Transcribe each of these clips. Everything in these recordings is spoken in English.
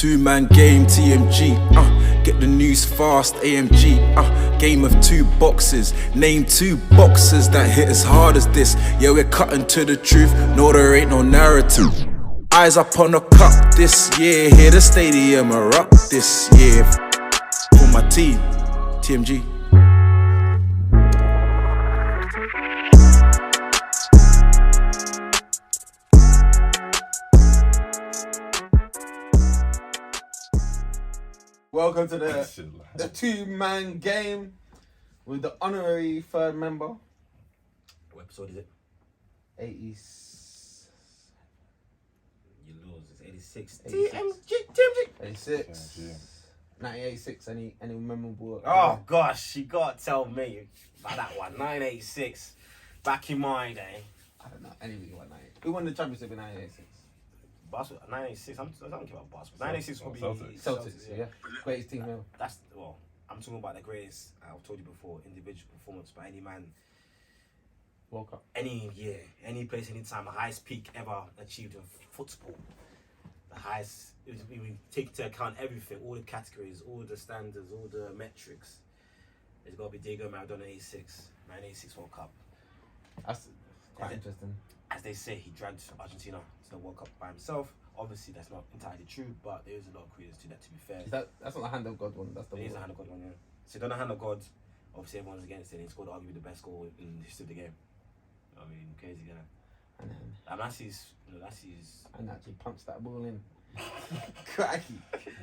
Two-man game, TMG, get the news fast, AMG, game of two boxes. Name two boxers that hit as hard as this. Yeah, we're cutting to the truth, no, there ain't no narrative. Eyes up on the cup this year, hear the stadium erupt this year. For my team, TMG. Welcome to the two-man game with the honorary third member. What episode is it? 80. You lose. It's 86. 86. 1986. Any memorable? Oh gosh, you gotta tell me about that one. 986. Back in my day. I don't know. Anything about 98. Who won the championship in 1986? Basketball. 986. I don't care about basketball. 986 will be Celtics. Yeah. Greatest team ever. I'm talking about the greatest. I've told you before. Individual performance by any man. World Cup. Any year, any place, any time. The highest peak ever achieved in football. The highest. We take into account everything, all the categories, all the standards, all the metrics. There's got to be Diego Maradona 986 World Cup. That's quite interesting. As they say, he dragged Argentina to the World Cup by himself. Obviously, that's not entirely true, but there is a lot of credence to that, to be fair. That's not the hand of God one, that's the one. It is a hand of God one, yeah. So, done the hand of God, obviously everyone's against it, and he scored arguably the best goal in the history of the game. I mean, crazy, yeah. And that's his. And actually punched that ball in. Cracky.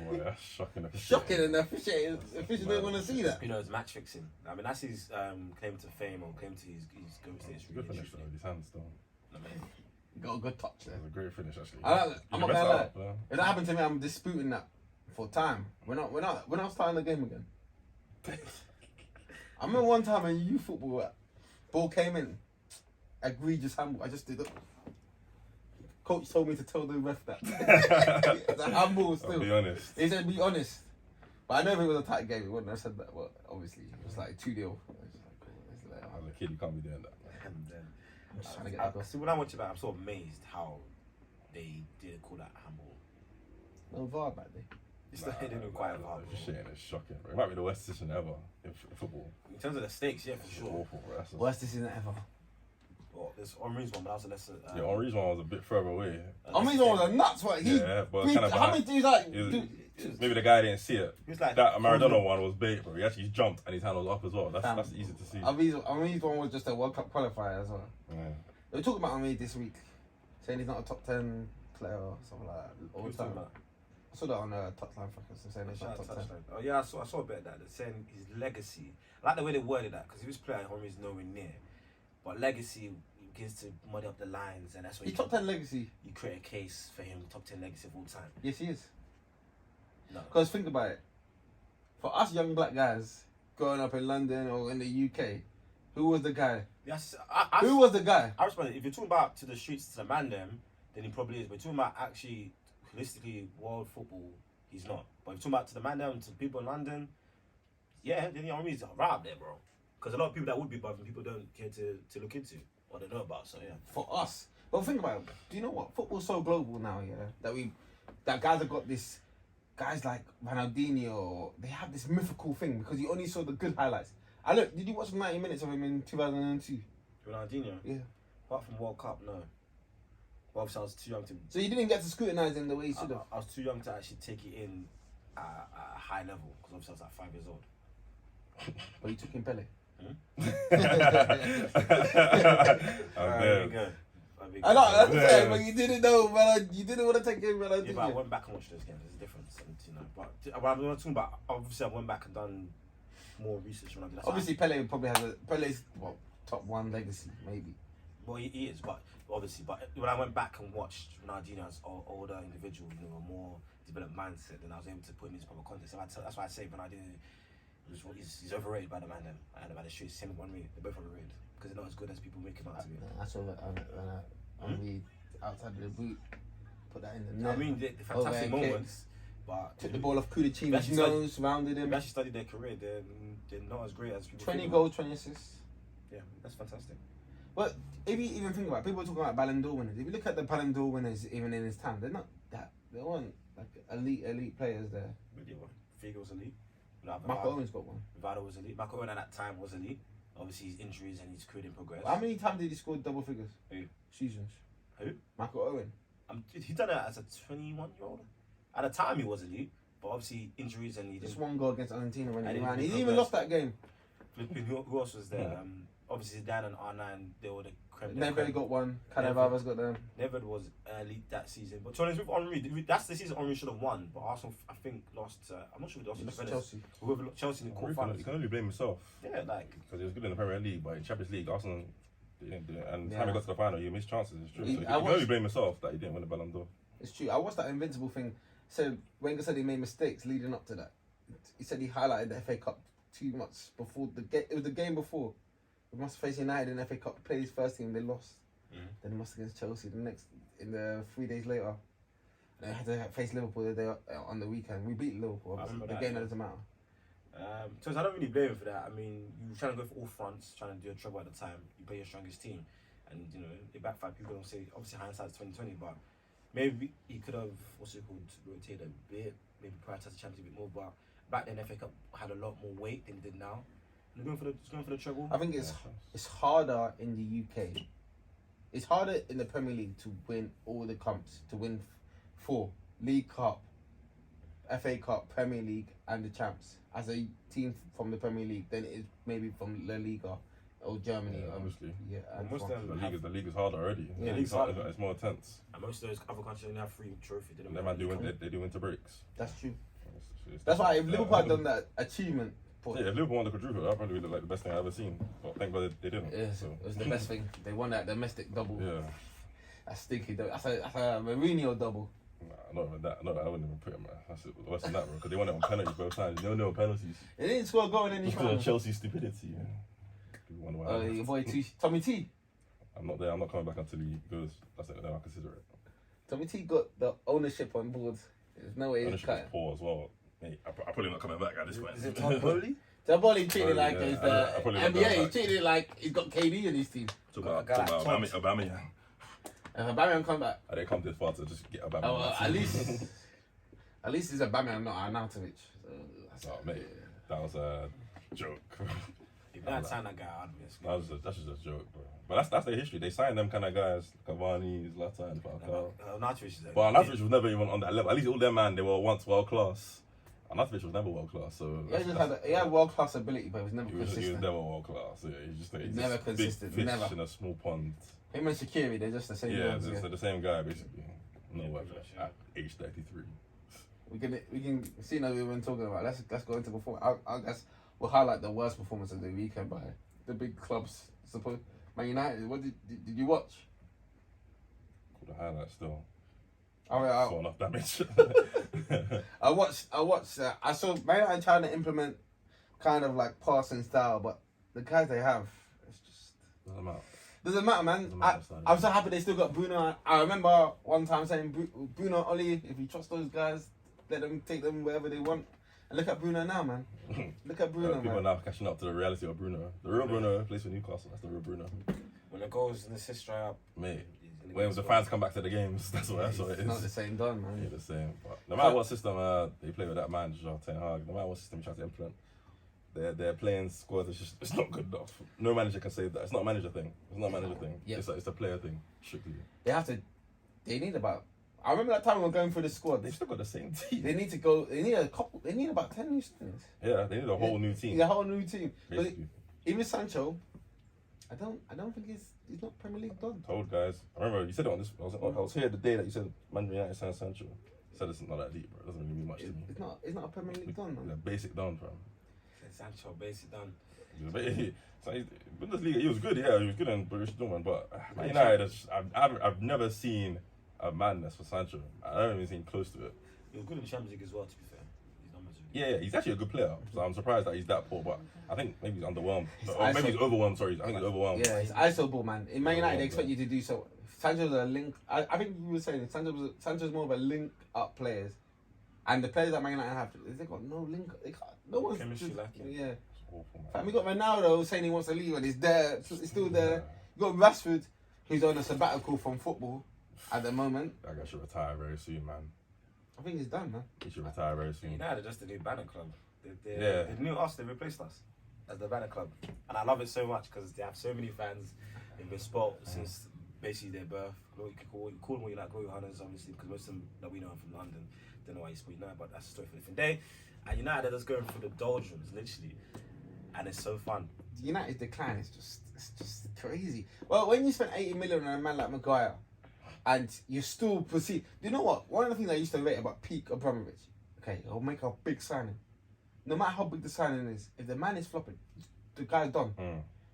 Boy, that's shocking. Shocking, and the official didn't want to see that. You know, it's match fixing. I mean, that's his claim to fame, or claim to his goat status. Good finish though, his hands though. I mean, Got a good touch there. That was a great finish actually. I'm not gonna lie. If that happened to me, I'm disputing that for time. When I was starting the game again. I remember one time in youth football, ball came in, egregious handball. I just did it. Coach told me to tell the ref that. It's a handball still. I'll be honest. He said be honest. But I know if it was a tight game, he wouldn't have said that. Well, obviously, it was like 2-0. As a kid, you can't be doing that. and then, I'm just trying to get that goal. see, when I watch it back, I'm so amazed how they didn't call that handball. No VAR back there. They didn't require VAR. This shit is shocking, bro. It might be the worst decision ever in football. In terms of the stakes, yeah, for It's sure. awful, bro. That's Worst decision ever. Well, there's Henry's one, but that was a lesser. yeah, Henry's one was a bit further away. Henry's one was a nuts one. Yeah, but kind of how many dudes like? maybe the guy didn't see it. He was like, That Maradona one was bait, bro. He actually jumped and his hand was up as well. That's easy to see. Henry's one was just a World Cup qualifier as well. Yeah. They were talking about Henry this week, saying he's not a top 10 player or something like that. All the time. I saw that on Touchline Focus, saying he's not top 10. Oh yeah, I saw a bit of that. They're saying his legacy. I like the way they worded that, because if he was playing, Henry's nowhere near. But legacy begins to muddy up the lines, and that's when He's top 10 legacy. you create a case for him, top 10 legacy of all time. Yes, he is. No. Because think about it. For us young black guys growing up in London or in the UK, who was the guy? Yes, Who was the guy? I respond. If you're talking about to the streets, to the man them, then he probably is. But talking about actually, holistically, world football, he's not. But if you're talking about to the man them, to people in London, yeah, then Henry's right up there, bro. Because a lot of people that would be above him, people don't care to look into or they know about. So yeah. For us. But think about it. Do you know what? Football's so global now, yeah, that guys have got this. Guys like Ronaldinho, they have this mythical thing because you only saw the good highlights. Did you watch 90 minutes of him in 2002? Ronaldinho? Yeah. Apart from World Cup, no. But obviously I was too young to... So you didn't get to scrutinise him the way you should have? I was too young to actually take it in at a high level, because obviously I was like 5 years old. But you took in Pele? I know, that's fair, but you didn't know, man. You didn't want to take him, man. Yeah, but I went back and watched those games. There's a difference, and, you know. But I'm not talking about. Obviously, I went back and done more research when I did that. Obviously, Pele probably has Pele's top 1 legacy, maybe. Well, he is, but obviously, when I went back and watched Ronaldinho as an older individual, you know, a more developed mindset, then I was able to put in his proper context. So that's why I say Ronaldinho, he's overrated by the man and by the streets. Same with Henry, they're both overrated because they're not as good as people make him out to be. I saw that Henry outside of the boot, put that in the net. I mean, the fantastic moments, but took the ball off Kudicino's nose, rounded him. If you actually studied their career, they're not as great as people. 20 goals, 20 assists. Yeah, that's fantastic. But if you even think about it, people talking about Ballon d'Or winners. If you look at the Ballon d'Or winners, even in his time, they're not that. They weren't like elite players there. Figo was elite. Michael Owen's got one. Vado was elite. Michael Owen at that time was elite. Obviously, his injuries and his career didn't progress. How many times did he score double figures? Who? Seasons. Who? Michael Owen. He done it as a 21-year-old. At the time, he was elite, but obviously injuries and he Just didn't. one goal against Argentina when And he he ran. He didn't didn't even progress. lost that game. Flipping, who else was there? Obviously, Dan and R9, they were the creme. Never got one. Cannavaro's got them. Never was elite that season. But to be honest, with Henry, that's the season Henry should have won. But Arsenal, I think, lost. I'm not sure they lost to Chelsea. Whoever Chelsea in the quarterfinals. He can only blame himself. Yeah, like Because he was good in the Premier League, but in Champions League, Arsenal didn't do it. And Yeah. time he got to the final, he missed chances. It's true. So he I can watched- only blame himself that he didn't win the Ballon d'Or. It's true. I watched that Invincible thing. So Wenger said he made mistakes leading up to that. He said he highlighted the FA Cup too much before the game. It was the game before. We must face United in the FA Cup. Played his first team, they lost. Then he must against Chelsea the 3 days later. And they had to face Liverpool the day on the weekend. We beat Liverpool. I remember The that, game yeah. doesn't matter. So I don't really blame him for that. I mean, you were trying to go for all fronts, trying to do a trouble at the time. You play your strongest team, and you know it backfired. People don't say obviously hindsight's 2020, but maybe he could have rotated a bit, maybe prioritize the Champions League a bit more. But back then, FA Cup had a lot more weight than it did now. And going for the treble. I think it's harder in the UK. It's harder in the Premier League to win all the comps, to win 4 League Cup, FA Cup, Premier League, and the Champs as a team from the Premier League than it is maybe from La Liga or Germany. Yeah, obviously. Yeah, and Most of France. them The league is harder already. Yeah, The league's harder. It's more intense. And most of those other countries only have 3 trophies. They don't They have might do any they do winter breaks. That's true. It's That's why if yeah. Liverpool had done that achievement, Yeah, if Liverpool won the quadruple, that probably look like the best thing I've ever seen. But thank God they didn't. yes, So, it was the best thing. They won that domestic double. yeah. That's stinky. That's a Mourinho double. Nah, not even that. No, I wouldn't even put him. That's worse than that, bro. Because they won it on penalties both times. No penalties. They didn't score a goal in any Just because of time. Chelsea stupidity. Yeah. We won the Your boy Tommy T. I'm not there. I'm not coming back until he goes. That's it. Then I'll consider it. Tommy T got the ownership on board. There's no way he's Ownership is cut. poor as well. Mate, I'm probably not coming back at this point. Is it Todd Bowley? Tom Bowley treated Probably, like yeah. it's I probably won't go NBA. He back. treated like he's got KD in his team. Talk Got a about guy like Obama. Yeah. If Aubameyang come back, I didn't come this far to just get Obama. oh, well, at least it's Aubameyang, not Arnautovic. So that's Oh, mate, that was a joke. If they had signed that guy, I'd be scared. That's just a joke, bro. But that's their history. They signed them kind of guys, Cavani, Zlatan, Falcao. Arnautovic is a- But Arnautovic was never even on that level. At least all them man, they were once world class. Arnautovic was never world class. So he had world class ability, but he was never he was consistent. never world class. Yeah, he's Never just consistent, Big fish never. in a small pond. Him and Shaqiri, they're just the same Yeah, ones. they're the same guy basically. No Yeah, work pretty much, yeah. at age 33. We can see now we've been talking about. Let's go into performance. I guess we'll highlight the worst performance of the weekend by the big clubs. Suppose Man United. What did you watch? Cool the highlight still. I Saw enough damage. watched. I saw Man United trying to implement kind of like passing style, but the guys they have, it's just doesn't matter, man. Doesn't matter, I'm so happy they still got Bruno. I remember one time saying Bruno, Oli, if you trust those guys, let them take them wherever they want. And look at Bruno now, man. Look at Bruno, People are man. now catching up to the reality of Bruno. The real Bruno plays for Newcastle. That's the real Bruno. When the goals and assists dry up, Mate, he's gonna when get the scored. fans come back to the games, that's what it It's not the is. same done, man. Ain't the same. But no matter what system they play with that manager, Ten Hag, no matter what system you try to implement, their playing squad is just it's not good enough. No manager can save that. It's not a manager thing. It's not a manager thing. Yeah. It's a player thing, strictly. They need about. I remember that time we were going through the squad. They've still got the same team. They need to go. They need a couple. They need about 10 new signings. Yeah, they need a whole new team. A whole new team. But Basically. even Sancho, I don't think he's not Premier League done. Told guys. I remember you said it on this. I was here the day that you said Man United signed Sancho. You said it's not that deep, bro. It doesn't really mean much to me. It's not a Premier League done, He's a man. basic down, fam. Sancho basically done. Bundesliga, he was good, yeah, he was good in Borussia Dortmund, but Man United, I've never seen a madness for Sancho. I haven't even seen close to it. He was good in the Champions League as well, to be fair. His numbers are good. Yeah, he's actually a good player, so I'm surprised that he's that poor, but I think maybe he's underwhelmed. Or maybe he's overwhelmed, sorry, I think he's overwhelmed. Yeah, it's ISO ball, man. In Man United, they expect you to do so. Sancho's a link. I think you were saying Sancho's more of a link up players, and the players that Man United have, they got no link. They can't. No one's Chemistry lacking. Yeah. It's awful, man. Fam, we got Ronaldo saying he wants to leave and he's there. He's still there. You got Rashford, who's on a sabbatical from football at the moment. That guy should retire very soon, man. I think he's done, man. He should retire very soon. United are just a new banner club. Yeah. They knew us, they replaced us as the banner club. And I love it so much because they have so many fans. They've been spoiled since basically their birth. You can call them what you like, glory hunters, obviously, because most of them that we know are from London. Don't know why you support United, but that's a story for a different day. And United are just going through the doldrums, literally. And it's so fun. United's decline is just crazy. Well, when you spend 80 million on a man like Maguire, and you still proceed, you know what? One of the things I used to rate about peak Abramovich, okay, he'll make a big signing. No matter how big the signing is, if the man is flopping, the guy's done.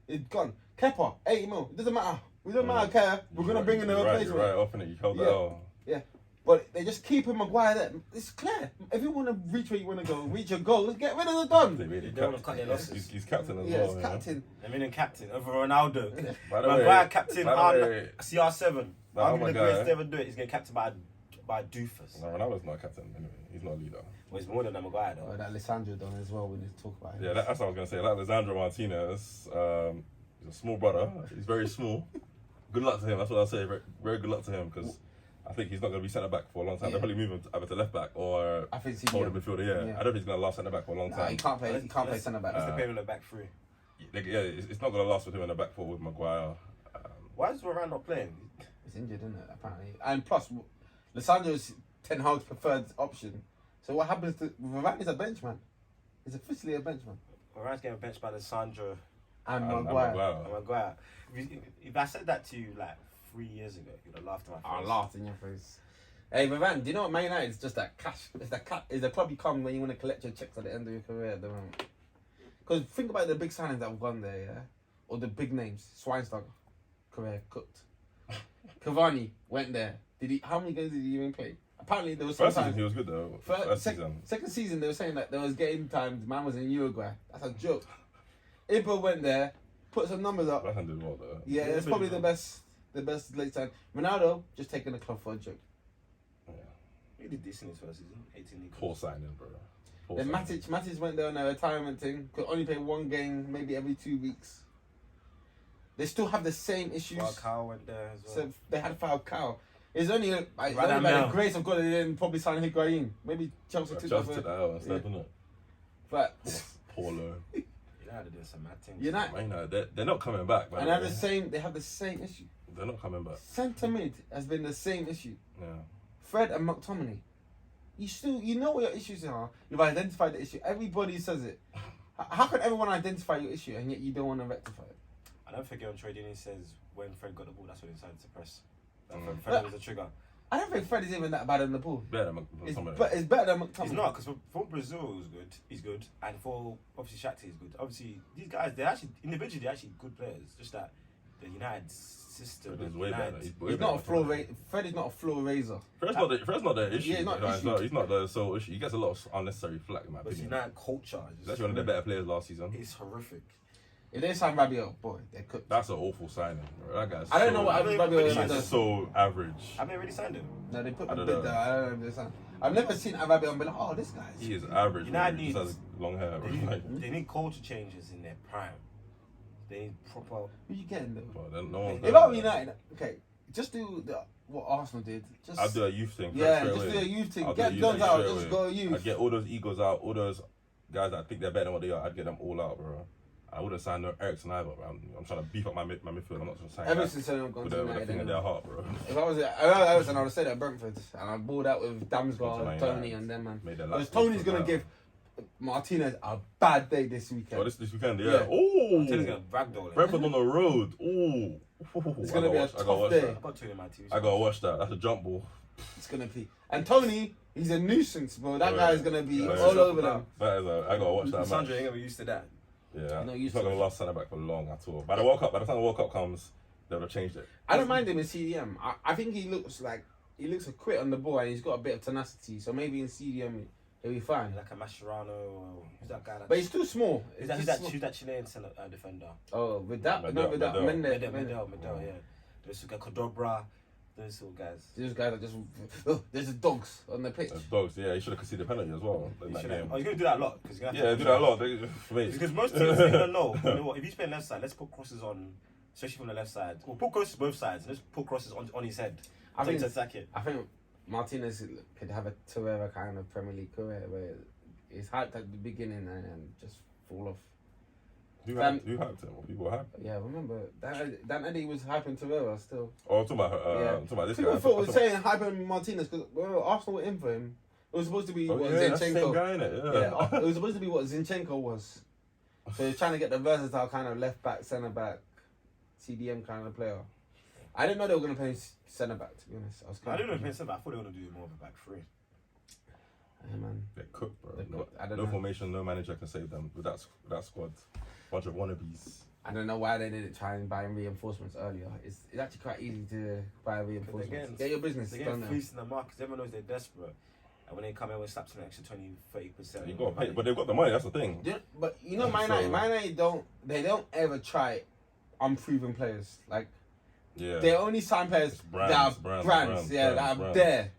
It's gone. Kepa, 80 mil. It doesn't matter. We don't matter, care. We're gonna bring in a replacement. Right, often you held that out. Yeah. But they just keeping Maguire there. It's clear. If you want to reach where you want to go, reach your goal, get rid of the Don. They want to cut their losses. He's captain as Yeah, well. he's captain. I mean, captain over Ronaldo. By the way, Maguire captain by the way, CR7. that I'm the other greatest guy- to ever do it. He's getting captain by a doofus. No, Ronaldo's not a captain anyway. He's not a leader. Well, he's more than a Maguire though. Oh, that Alessandro done as well. We need to talk about him. Yeah, that's what I was gonna say. Like Lisandro Martinez, he's a small brother. He's very small. Good luck to him. That's what I'll say. Very, very good luck to him because I think he's not going to be centre back for a long time. They'll probably move him either to left back or I think holding midfielder. Yeah. I don't think he's going to last centre back for a long Nah, time. he can't play. He can't play centre back. Let's depend on the back three. Yeah, it's not going to last with him in the back four with Maguire. Why is Varane not playing? He's injured, isn't it? Apparently, and plus, Lissandro's Ten Hag's preferred option. So what happens to Varane? Is a benchman. He's officially a benchman. Varane's getting benched by Lissandro And and Maguire. Maguire. If I said that to you like 3 years ago, you'd have laughed in my face. I laughed in your face. Hey, Varane, do you know what Man United is? Just that cash. It's the club you come when you want to collect your checks at the end of your career at the moment. Because think about the big signings that have gone there, yeah? Or the big names. Schweinsteiger, career cooked. Cavani went there. How many games did he even play? Apparently there was some First season time. he was good though. Second season they were saying that there was game times. Man was in Uruguay. That's a joke. Ibra went there, put some numbers up. That did well though. Yeah, it's probably the best late time. Ronaldo just taking the club for a joke. Yeah. He did decent his first season, 18 league. Poor signing, bro. Poor Then signing. Matic went there on a retirement thing. Could only play one game, maybe every 2 weeks. They still have the same issues. Falcao went there as well. So they had Falcao. It's only by the Radamel. grace of God they didn't probably sign Higuain. Maybe Chelsea took Just that. took that out instead, didn't it? But Poor low. United did some mad things. United Man, they're not coming back, man. and they have the same issue. They're not coming back. Centre mid has been the same issue. Yeah. Fred and McTominay. You know what your issues are. You've identified the issue. Everybody says it. How can everyone identify your issue and yet you don't want to rectify it? I don't forget on Trade Union says when Fred got the ball, that's when he decided to press. Fred was the trigger. I don't think Fred is even that bad on the ball. Better than It's McTominay. better than McTominay. He's not, because for Brazil he's good, and for obviously Shakti he's good. Obviously these guys, they're actually individually they're actually good players. Just that the United system. Fred is way better. He's not a floor raiser. Fred is not a floor raiser. Fred's not the issue. Yeah, he's not No, issue. he's not the sole issue. He gets a lot of unnecessary flack in my But opinion. United culture He's actually one of the better players last season. is horrific. If they sign Rabiot, boy, they could. That's an awful signing, bro. That guy's I don't know what Rabiot he's does. so average. Have they really signed him? No, they put I the don't bid know. there. I don't know if they signed. I've never seen Rabiot and be like, oh, this guy's. He is average. United bro. He just needs- has long hair. Bro. Like, They need culture changes in their prime. They need proper. Who you getting though? bro, no one's If done I'm that. United, okay, just do what Arsenal did. Just I'd do a youth thing. yeah, straight just away. do a youth thing. I'll do Get a youth guns thing out. straight Just away. go youth. I'd get all those egos out, all those guys that think they're better than what they are. I'd get them all out, bro. I wouldn't sign no Ericsson either, bro. I'm trying to beef up my midfield. I'm not trying to sign Ever guys since I've gone with to a United, thing in their anyway. heart, bro. If I was Everton, I would have stayed at Brentford, and I balled out with Gone to Damsgaard, Man Tony, United. and them man. Made their Because life Tony's gonna difficult give Martinez a bad day this weekend. Oh, this weekend, yeah. Yeah. Oh, Tony's gonna ragdoll him. Brentford on the road. Oh, It's gonna be a tough day. I got Tony in my TV. I gotta watch that. That's a jump ball. It's gonna be. And Tony, he's a nuisance, bro. That Yeah. guy is gonna be Yeah. all over them. That is I gotta watch that Sandra match. ain't gonna be used to that. Yeah, No, he's used not to gonna it. last centre back for long at all. By the time the World Cup comes, they would have changed it. I don't mind him in CDM. I think he looks a quit on the ball and he's got a bit of tenacity. So maybe in CDM he'll be fine. Like a Mascherano. Who's that guy? But he's too small. Who's that Chilean defender? Oh, with that, Medel. Medel, yeah. There's a guy Cordobra. Those sort of guys. These guys are just there's just dogs on the pitch. As dogs, yeah, he should have conceded a penalty as well in He that should've- game. Oh, he's gonna do that a lot. Cause Yeah, do that a lot. Mate. Because most teams are gonna know. You know what? If he's playing left side, let's put crosses on, especially from the left side. We'll put crosses both sides. Let's put crosses on his head. I think- to attack it. I think Martinez could have a Torreira kind of Premier League career where it's hyped at the beginning and then just fall off. Who hyped him? What people hyped? Yeah, remember Dan Eddie was hyping Torreira still. Oh, I'm talking about this People guy. thought was saying hyping Martinez because Arsenal were in for him. It was supposed to be what that's the same Zinchenko. guy, innit? Yeah, it was supposed to be what Zinchenko was. So he's trying to get the versatile kind of left back, centre back, CDM kind of player. I didn't know they were going to play centre back. To be honest, I didn't know they play centre back. I thought they were going to do more of a back three. Yeah, man. They're cooked, bro. They're cooked. I don't No know. formation, no manager can save them with that squad. Bunch of wannabes. I don't know why they didn't try and buy reinforcements earlier. It's actually quite easy to buy reinforcements. Get your business They're done getting now. fleeced in the market. Everyone knows they're desperate. And when they come in with slaps an extra 20-30%. You got to pay, but they've got the money. That's the thing. Yeah, but you know, Man United don't ever try unproven players. Like they only sign players that are brands. That are there.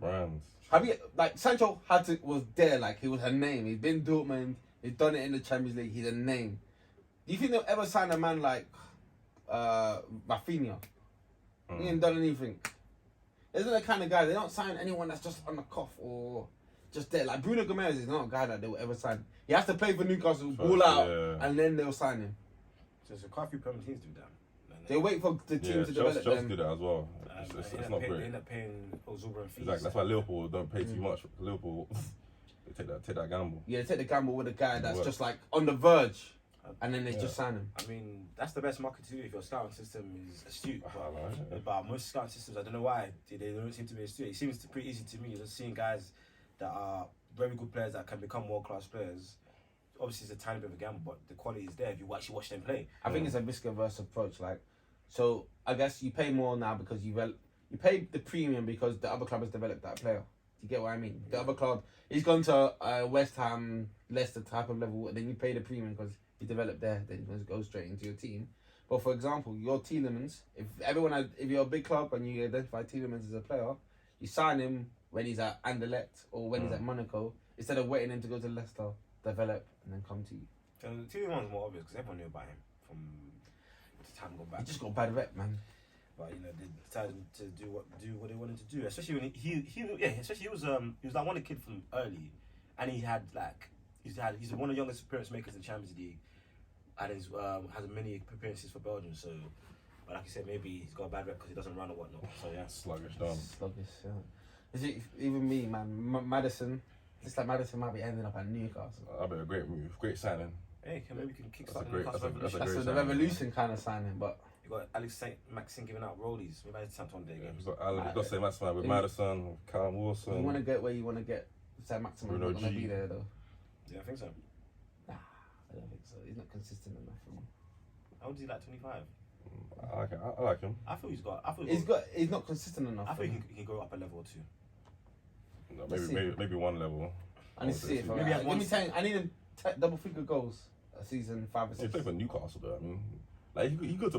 Brands. Have you like Sancho was there? Like he was a name. He's been Dortmund. He's done it in the Champions League. He's a name. Do you think they'll ever sign a man like Rafinha? He ain't done anything. Isn't the kind of guy they don't sign anyone that's just on the cuff or just there. Like Bruno Gomez is not a guy that they will ever sign. He has to play for Newcastle, ball out, and then they'll sign him. So there's quite a few Premier teams do that. They wait for the team to develop Chelsea them. do that as well. It's not great. They end up paying Ozubra and fees. Exactly. That's why Liverpool don't pay too much. Liverpool, they take that gamble. Yeah, they take the gamble with a guy that's just like on the verge, and then they just sign him. I mean, that's the best market to do if your scouting system is astute. But most scouting systems, I don't know why, they don't seem to be astute. It seems pretty easy to me just seeing guys that are very good players that can become world-class players. Obviously, it's a tiny bit of a gamble, but the quality is there if you actually watch them play. I think it's a risk-averse approach. Like, so I guess you pay more now because you pay the premium because the other club has developed that player. Do you get what I mean? The other club, he's gone to West Ham, Leicester type of level, and then you pay the premium because he developed there. Then he goes straight into your team. But for example, your Tielemans, if you're a big club and you identify Tielemans as a player, you sign him when he's at Anderlecht or when he's at Monaco instead of waiting him to go to Leicester, develop, and then come to you. So the Tielemans more obvious because everyone knew about him from the time gone back. He just got a bad rep, man. But they decided to do what they wanted to do. Especially when he was like one of the kids from early, and he's one of the youngest appearance makers in the Champions League, and he's has many appearances for Belgium. So, but like I said, maybe he's got a bad rep because he doesn't run or whatnot. So yeah, sluggish. Yeah. Is it even me, man? Madison. It's like Madison might be ending up at Newcastle. That'd be a great move, great signing. Hey, maybe we can kickstart That's Newcastle revolution. That's the revolution kind of signing, but. You got LXXXVI giving out rollies. Maybe I just one day. We've got St. Maximin with Madison, with Callum Wilson. You want to get where you want to get. St. Maximin not going to be there though. Yeah, I think so. Nah, I don't think so. He's not consistent enough for me. How old is he? Like 25. I like him. I thought he's not consistent enough. I thought he can go up a level or two. No, maybe one level. I need to see if I need him double figure goals a season 5 or 6. He played for Newcastle though. I mean, like he go to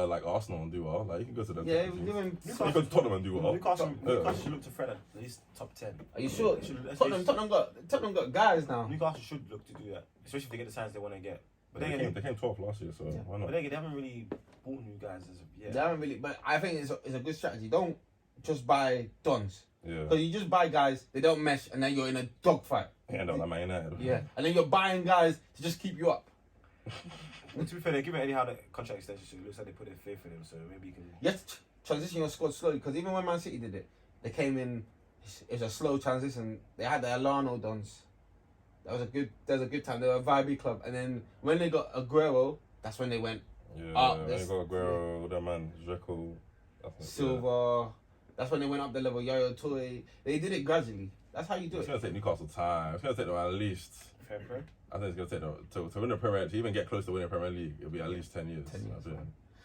like Arsenal and do well. Like he can go to the give him. He go to Tottenham and do well. Newcastle should look to Fred at least top 10. Are you sure? Tottenham got guys now. Newcastle should look to do that, especially if they get the signs they want to get. But they came 12th last year, so why not? But they haven't really bought new guys as of yet. They haven't really, but I think it's a good strategy. Don't just buy dons. Yeah. Because you just buy guys, they don't mesh, and then you're in a dogfight. Yeah, no, like Man United. Yeah, and then you're buying guys to just keep you up. Well, to be fair, they give it anyhow the contract extension, so it looks like they put their faith in him. So maybe you can. You have to transition your squad slowly, because even when Man City did it, they came in. It was a slow transition. They had the Alano dons. That was a good time. They were a vibey club, and then when they got Aguero, that's when they went up. They got Aguero, that man, Dzeko, Silva. Yeah. That's when they went up the level. Yaya Toure. They did it gradually. That's how you do It's it. gonna take Newcastle time. It's gonna take them at least. Fair play. I think it's gonna take them to win the Premier League. To even get close to winning the Premier League, it'll be at least 10 years. 10 years.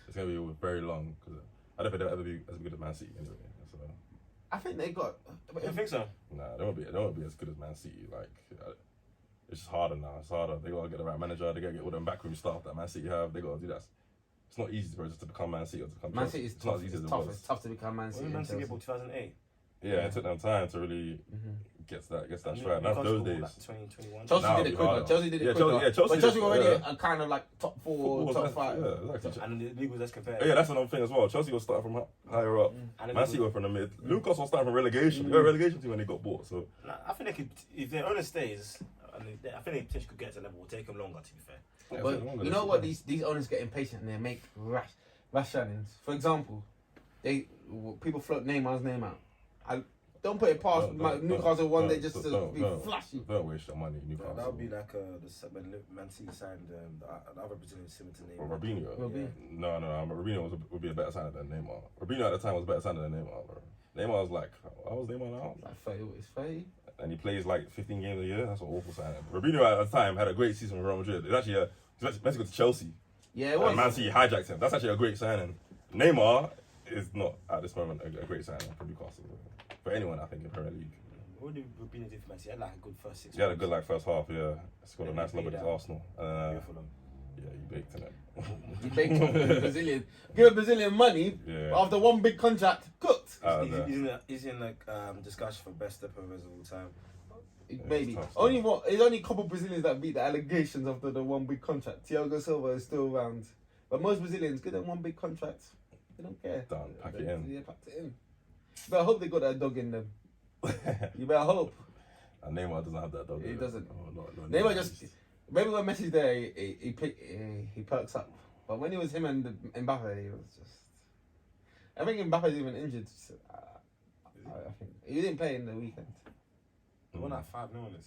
It's gonna be very long because I don't think they'll ever be as good as Man City anyway. So. I think they got. I don't think so. Nah, they won't be as good as Man City. Like, it's just harder now. It's harder. They gotta get the right manager. They gotta get all them backroom staff that Man City have. They gotta do that. It's not easy for just to become Man City or to become Man City is tough. Not as easy as it tough. was. It's tough to become Man City. When Man City get bought 2008. Yeah, it took them time to really get that stride. That's Newcastle, those days. Like 2021. Chelsea Now did it it'd be quicker. harder. Chelsea did it Yeah, quicker. Chelsea- yeah, Chelsea but did Chelsea it, already yeah. a kind of like top 4, Football was top less- 5. Yeah, exactly. And the league was less competitive. Yeah, that's another thing as well. Chelsea was starting from higher up. And Man City were from the mid. Newcastle was starting from relegation. They were a relegation team when they got bought. So Nah, I think they could, if their owner stays, I think they potentially could get to a level. It will take them longer, to be fair. yeah, But so longer, you that's know it. what? These owners get impatient and they make rash signings. For example, people float Neymar's name out. I don't put it past Newcastle one day just to be flashy. Don't waste your money, Newcastle. That would be like when Man City signed the other Brazilian similar to Or Neymar. Robinho. No. Robinho would be a better signer than Neymar. Robinho at the time was a better signer than Neymar, bro. Neymar was like, how was Neymar now? Like 30, it's 30. And he plays like 15 games a year. That's an awful signing. Robinho at the time had a great season with Real Madrid. It's actually meant to go to Chelsea. Yeah, it And was. Man City hijacked him. That's actually a great signing. Neymar is not at this moment a great signing for Newcastle. For anyone, I think in Premier League. What did Rubino do for Man City? He had like a good first 6 He had a good like first half. Yeah, scored a Yeah, nice he lob played against out. Arsenal. Beautiful. Yeah, he baked in it. He baked off the Brazilian. Give a Brazilian money Yeah. after one big contract. Cooked. He's in like discussion for best stepper of all time. Baby. tough, There's only a couple Brazilians that beat the allegations after the one big contract. Thiago Silva is still around. But most Brazilians get them one big contract. They don't care. Done. Pack it in. Yeah, pack it in. You better hope they got that dog in them. You better hope. And Neymar doesn't have that dog. He doesn't. No, Neymar just... Maybe when Messi's there, he perks up. But when it was him and Mbappe, he was just... I think Mbappe's even injured. I think he didn't play in the weekend. They won like 5-0 and 6-0.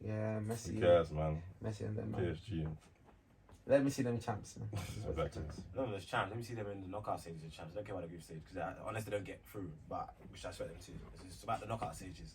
Yeah, Messi. Who cares, man? Messi and them. Man. PSG. Let me see them champs, man. Exactly. No, there's chance. Let me see them in the knockout stages of champs. I don't care about the group stage because unless they don't get through, but which I expect them to. It's about the knockout stages.